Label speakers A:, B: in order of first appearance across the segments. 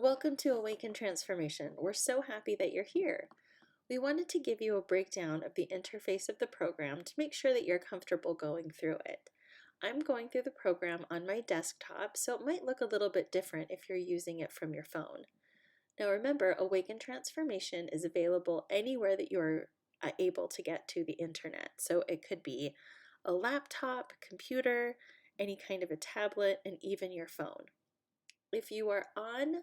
A: Welcome to Awaken Transformation. We're so happy that you're here. We wanted to give you a breakdown of the interface of the program to make sure that you're comfortable going through it. I'm going through the program on my desktop, so it might look a little bit different if you're using it from your phone. Now remember, Awaken Transformation is available anywhere that you're able to get to the internet. So it could be a laptop, computer, any kind of a tablet, and even your phone. If you are on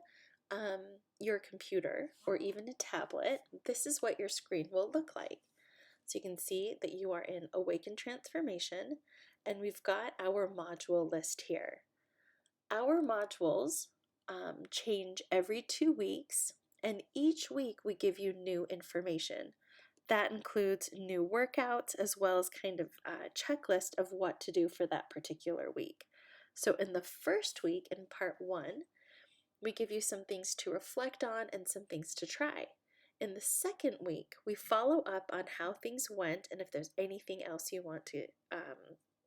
A: your computer or even a tablet, this is what your screen will look like. So you can see that you are in Awaken Transformation, and we've got our module list here. Our modules change every 2 weeks, and each week we give you new information. That includes new workouts as well as kind of a checklist of what to do for that particular week. So in the first week, in part 1, we give you some things to reflect on and some things to try. In the second week, we follow up on how things went and if there's anything else you want to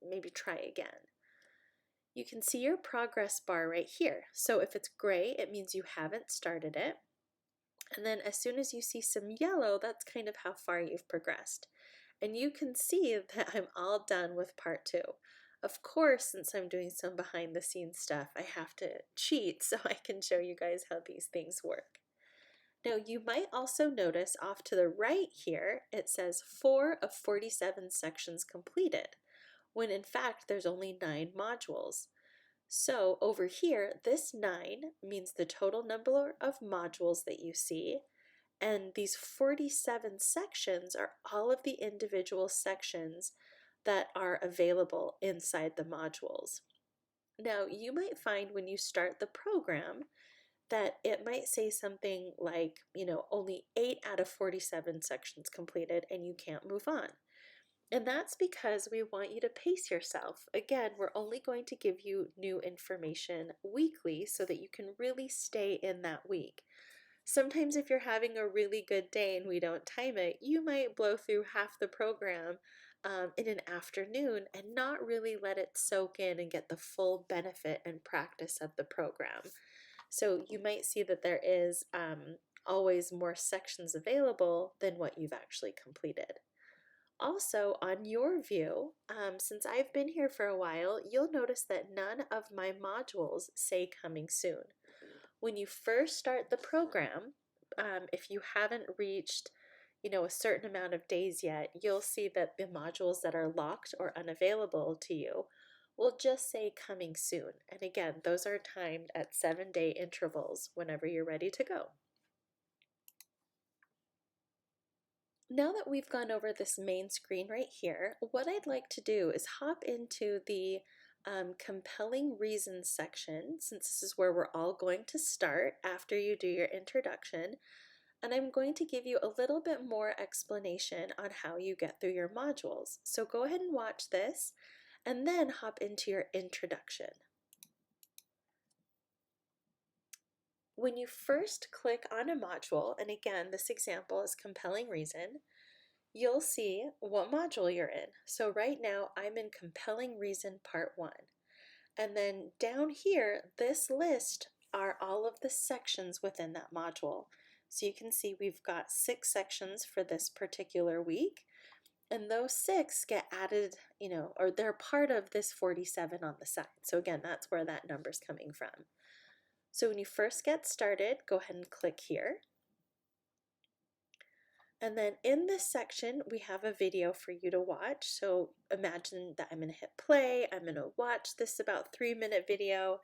A: maybe try again. You can see your progress bar right here. So if it's gray, it means you haven't started it. And then as soon as you see some yellow, that's kind of how far you've progressed. And you can see that I'm all done with part 2. Of course, since I'm doing some behind the scenes stuff, I have to cheat so I can show you guys how these things work. Now you might also notice off to the right here, it says 4 of 47 sections completed, when in fact there's only 9 modules. So over here, this 9 means the total number of modules that you see, and these 47 sections are all of the individual sections that are available inside the modules. Now, you might find when you start the program that it might say something like, only 8 out of 47 sections completed and you can't move on. And that's because we want you to pace yourself. Again, we're only going to give you new information weekly so that you can really stay in that week. Sometimes if you're having a really good day and we don't time it, you might blow through half the program in an afternoon and not really let it soak in and get the full benefit and practice of the program. So you might see that there is always more sections available than what you've actually completed. Also, on your view, since I've been here for a while, you'll notice that none of my modules say coming soon. When you first start the program, if you haven't reached a certain amount of days yet, you'll see that the modules that are locked or unavailable to you will just say coming soon. And again, those are timed at 7-day intervals whenever you're ready to go. Now that we've gone over this main screen right here, what I'd like to do is hop into the compelling reasons section, since this is where we're all going to start after you do your introduction, and I'm going to give you a little bit more explanation on how you get through your modules. So go ahead and watch this, and then hop into your introduction. When you first click on a module, and again, this example is compelling reason, you'll see what module you're in. So right now I'm in compelling reason part 1. And then down here, this list are all of the sections within that module. So you can see we've got 6 sections for this particular week. And those 6 get added, or they're part of this 47 on the side. So again, that's where that number's coming from. So when you first get started, go ahead and click here. And then in this section, we have a video for you to watch. So imagine that I'm going to hit play. I'm going to watch this about 3-minute video.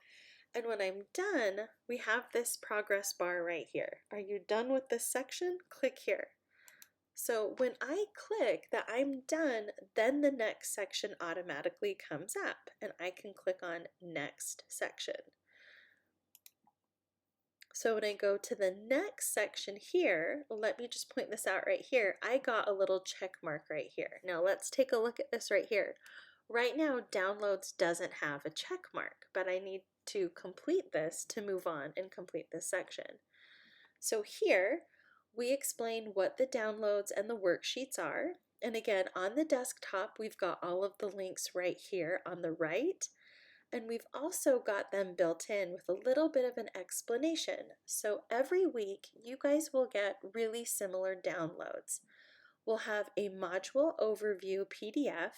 A: And when I'm done, we have this progress bar right here. Are you done with this section? Click here. So when I click that I'm done, then the next section automatically comes up and I can click on next section. So when I go to the next section here, let me just point this out right here. I got a little check mark right here. Now let's take a look at this right here. Right now, downloads doesn't have a check mark, but I need to complete this to move on and complete this section. So here, we explain what the downloads and the worksheets are. And again, on the desktop, we've got all of the links right here on the right. And we've also got them built in with a little bit of an explanation. So every week, you guys will get really similar downloads. We'll have a module overview PDF,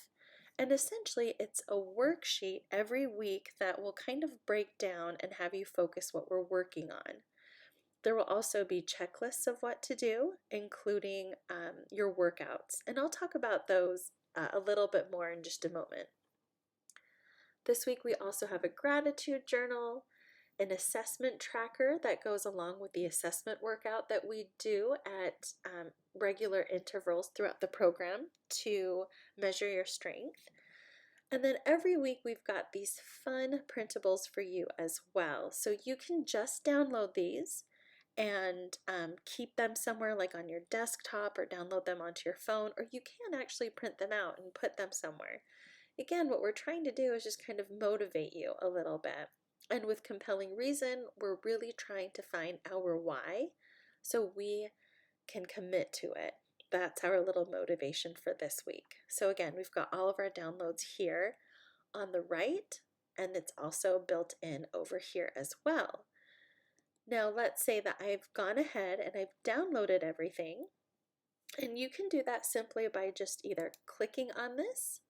A: and essentially it's a worksheet every week that will kind of break down and have you focus what we're working on. There will also be checklists of what to do, including your workouts, and I'll talk about those a little bit more in just a moment. This week we also have a gratitude journal, an assessment tracker that goes along with the assessment workout that we do at regular intervals throughout the program to measure your strength. And then every week we've got these fun printables for you as well. So you can just download these and keep them somewhere like on your desktop or download them onto your phone, or you can actually print them out and put them somewhere. Again, what we're trying to do is just kind of motivate you a little bit. And with compelling reason, we're really trying to find our why so we can commit to it. That's our little motivation for this week. So again, we've got all of our downloads here on the right, and it's also built in over here as well. Now let's say that I've gone ahead and I've downloaded everything, and you can do that simply by just either clicking on this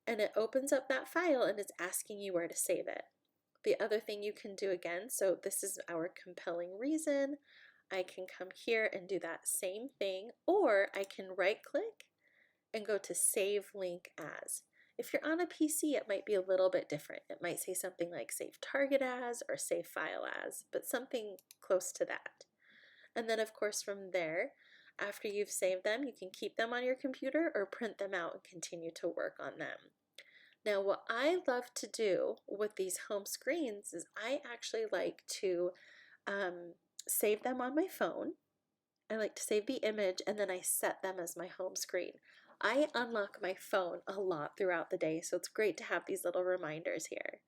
A: and it opens up that file and it's asking you where to save it. The other thing you can do again, so this is our compelling reason, I can come here and do that same thing, or I can right click and go to save link as. If you're on a PC, it might be a little bit different. It might say something like save target as or save file as, but something close to that. And then of course from there, after you've saved them, you can keep them on your computer or print them out and continue to work on them. Now, what I love to do with these home screens is I actually like to save them on my phone. I like to save the image and then I set them as my home screen. I unlock my phone a lot throughout the day, so it's great to have these little reminders here.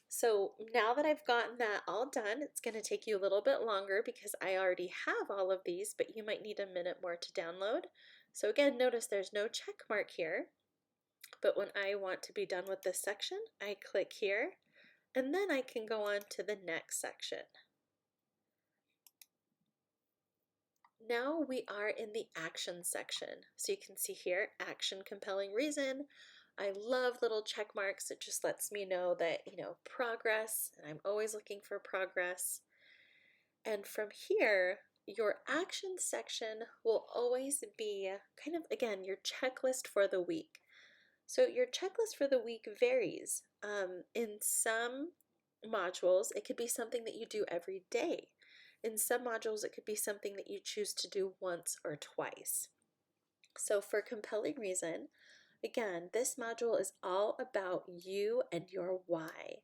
A: So now that I've gotten that all done, it's going to take you a little bit longer because I already have all of these, but you might need a minute more to download. So again, notice there's no check mark here, but when I want to be done with this section, I click here, and then I can go on to the next section. Now we are in the action section. So you can see here, action, compelling reason. I love little check marks. It just lets me know that, progress, and I'm always looking for progress. And from here, your action section will always be kind of, again, your checklist for the week. So your checklist for the week varies. In some modules, it could be something that you do every day. In some modules, it could be something that you choose to do once or twice. So for compelling reason, again, this module is all about you and your why.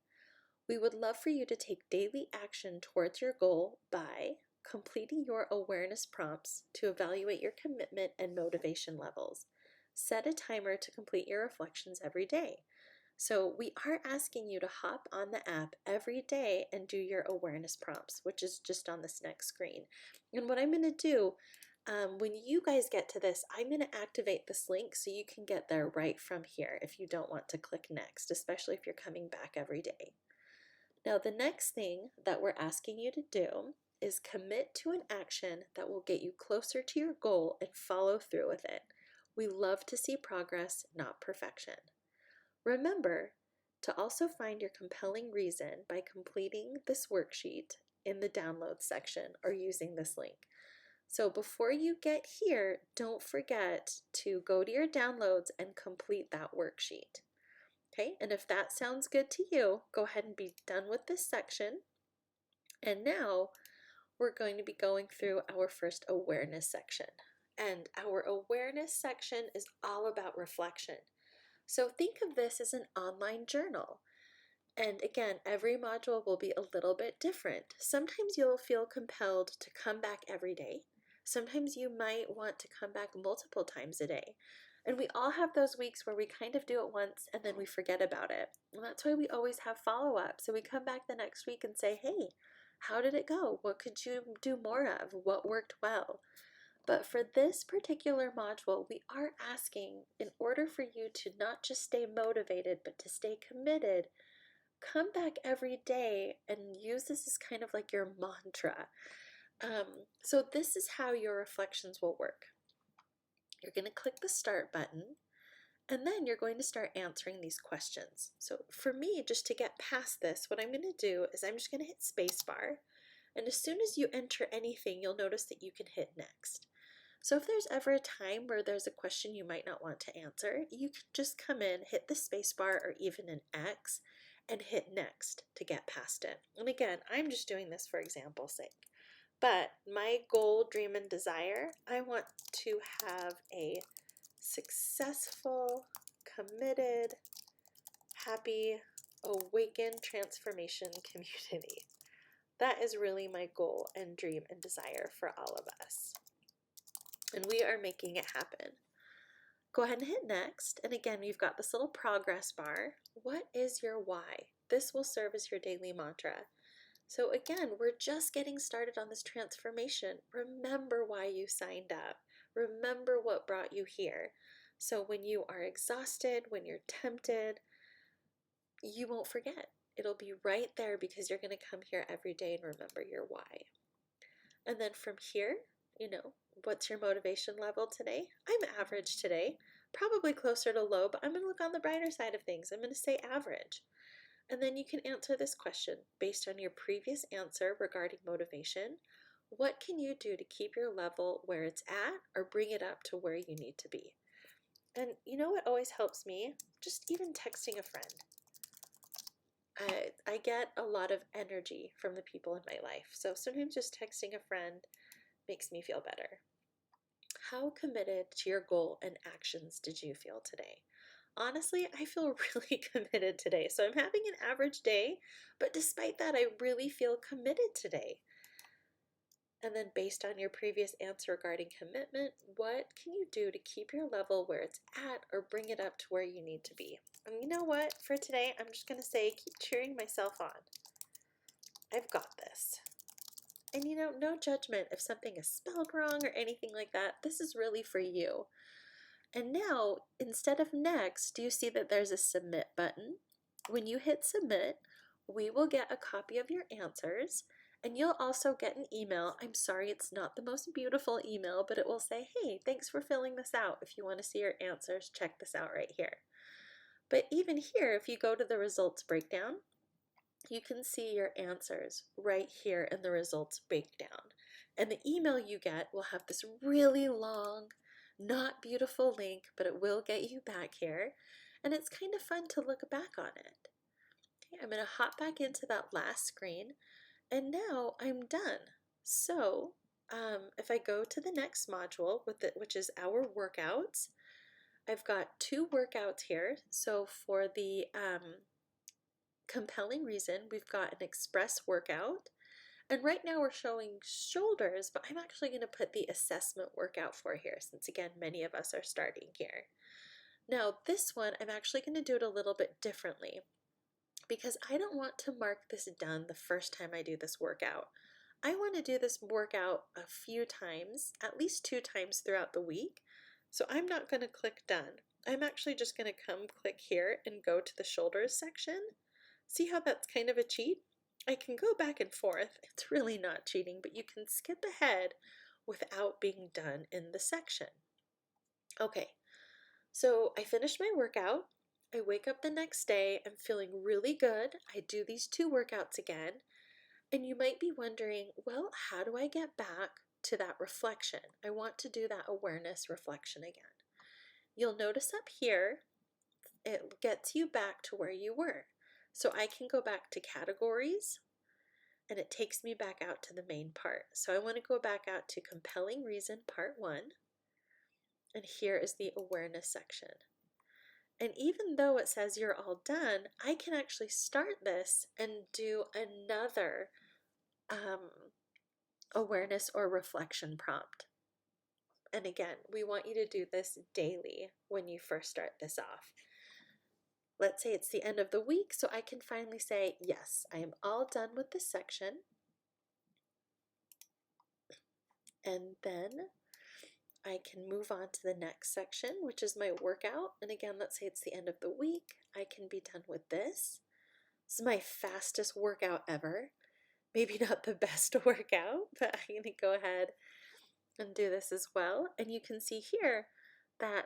A: We would love for you to take daily action towards your goal by completing your awareness prompts to evaluate your commitment and motivation levels. Set a timer to complete your reflections every day. So we are asking you to hop on the app every day and do your awareness prompts, which is just on this next screen. And what I'm going to do, when you guys get to this, I'm going to activate this link so you can get there right from here if you don't want to click next, especially if you're coming back every day. Now, the next thing that we're asking you to do is commit to an action that will get you closer to your goal and follow through with it. We love to see progress, not perfection. Remember to also find your compelling reason by completing this worksheet in the download section or using this link. So before you get here, don't forget to go to your downloads and complete that worksheet. Okay, and if that sounds good to you, go ahead and be done with this section. And now we're going to be going through our first awareness section. And our awareness section is all about reflection. So think of this as an online journal. And again, every module will be a little bit different. Sometimes you'll feel compelled to come back every day. Sometimes you might want to come back multiple times a day. And we all have those weeks where we kind of do it once and then we forget about it. And that's why we always have follow-up. So we come back the next week and say, hey, how did it go? What could you do more of? What worked well? But for this particular module, we are asking, in order for you to not just stay motivated, but to stay committed, come back every day and use this as kind of like your mantra. So this is how your reflections will work. You're going to click the start button, and then you're going to start answering these questions. So for me, just to get past this, what I'm going to do is I'm just going to hit spacebar. And as soon as you enter anything, you'll notice that you can hit next. So if there's ever a time where there's a question you might not want to answer, you can just come in, hit the spacebar or even an X, and hit next to get past it. And again, I'm just doing this for example's sake. But my goal, dream, and desire, I want to have a successful, committed, happy, awakened transformation community. That is really my goal and dream and desire for all of us. And we are making it happen. Go ahead and hit next. And again, we've got this little progress bar. What is your why? This will serve as your daily mantra. So again, we're just getting started on this transformation. Remember why you signed up. Remember what brought you here. So when you are exhausted, when you're tempted, you won't forget. It'll be right there because you're going to come here every day and remember your why. And then from here, what's your motivation level today? I'm average today, probably closer to low, but I'm going to look on the brighter side of things. I'm going to say average. And then you can answer this question based on your previous answer regarding motivation. What can you do to keep your level where it's at or bring it up to where you need to be? And you know what always helps me? Just even texting a friend. I get a lot of energy from the people in my life. So sometimes just texting a friend makes me feel better. How committed to your goal and actions did you feel today? Honestly, I feel really committed today. So I'm having an average day, but despite that, I really feel committed today. And then based on your previous answer regarding commitment, what can you do to keep your level where it's at or bring it up to where you need to be? And you know what? For today, I'm just going to say keep cheering myself on. I've got this. And no judgment if something is spelled wrong or anything like that. This is really for you. And now, instead of next, do you see that there's a submit button? When you hit submit, we will get a copy of your answers, and you'll also get an email. I'm sorry it's not the most beautiful email, but it will say, hey, thanks for filling this out. If you want to see your answers, check this out right here. But even here, if you go to the results breakdown, you can see your answers right here in the results breakdown. And the email you get will have this really long, not beautiful link, but it will get you back here. And it's kind of fun to look back on it. Okay, I'm going to hop back into that last screen. And now I'm done. So if I go to the next module, which is our workouts, I've got 2 workouts here. So for the compelling reason, we've got an express workout. And right now we're showing shoulders, but I'm actually going to put the assessment workout for here since, again, many of us are starting here. Now this one, I'm actually going to do it a little bit differently because I don't want to mark this done the first time I do this workout. I want to do this workout a few times, at least 2 times throughout the week. So I'm not going to click done. I'm actually just going to come click here and go to the shoulders section. See how that's kind of a cheat? I can go back and forth. It's really not cheating, but you can skip ahead without being done in the section. Okay, so I finished my workout. I wake up the next day. I'm feeling really good. I do these 2 workouts again. And you might be wondering, well, how do I get back to that reflection? I want to do that awareness reflection again. You'll notice up here, it gets you back to where you were. So I can go back to categories, and it takes me back out to the main part. So I want to go back out to compelling reason, part 1. And here is the awareness section. And even though it says you're all done, I can actually start this and do another awareness or reflection prompt. And again, we want you to do this daily when you first start this off. Let's say it's the end of the week, so I can finally say, yes, I am all done with this section. And then I can move on to the next section, which is my workout. And again, let's say it's the end of the week. I can be done with this. This is my fastest workout ever. Maybe not the best workout, but I'm going to go ahead and do this as well. And you can see here that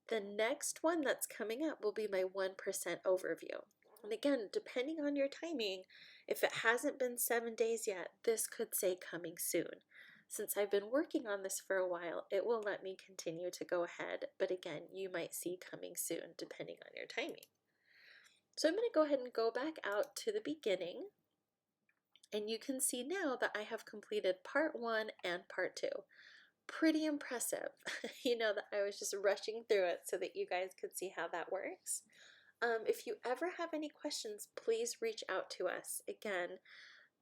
A: the next one that's coming up will be my 1% overview. And again, depending on your timing, if it hasn't been 7 days yet, this could say coming soon. Since I've been working on this for a while, it will let me continue to go ahead, but again, you might see coming soon depending on your timing. So I'm going to go ahead and go back out to the beginning, and you can see now that I have completed part 1 and part 2. Pretty impressive. You know that I was just rushing through it so that you guys could see how that works. If you ever have any questions, please reach out to us. Again,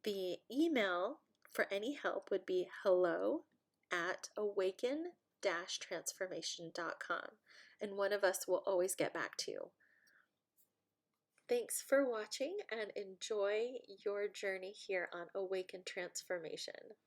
A: the email for any help would be hello@awaken-transformation.com, and one of us will always get back to you. Thanks for watching and enjoy your journey here on Awaken Transformation.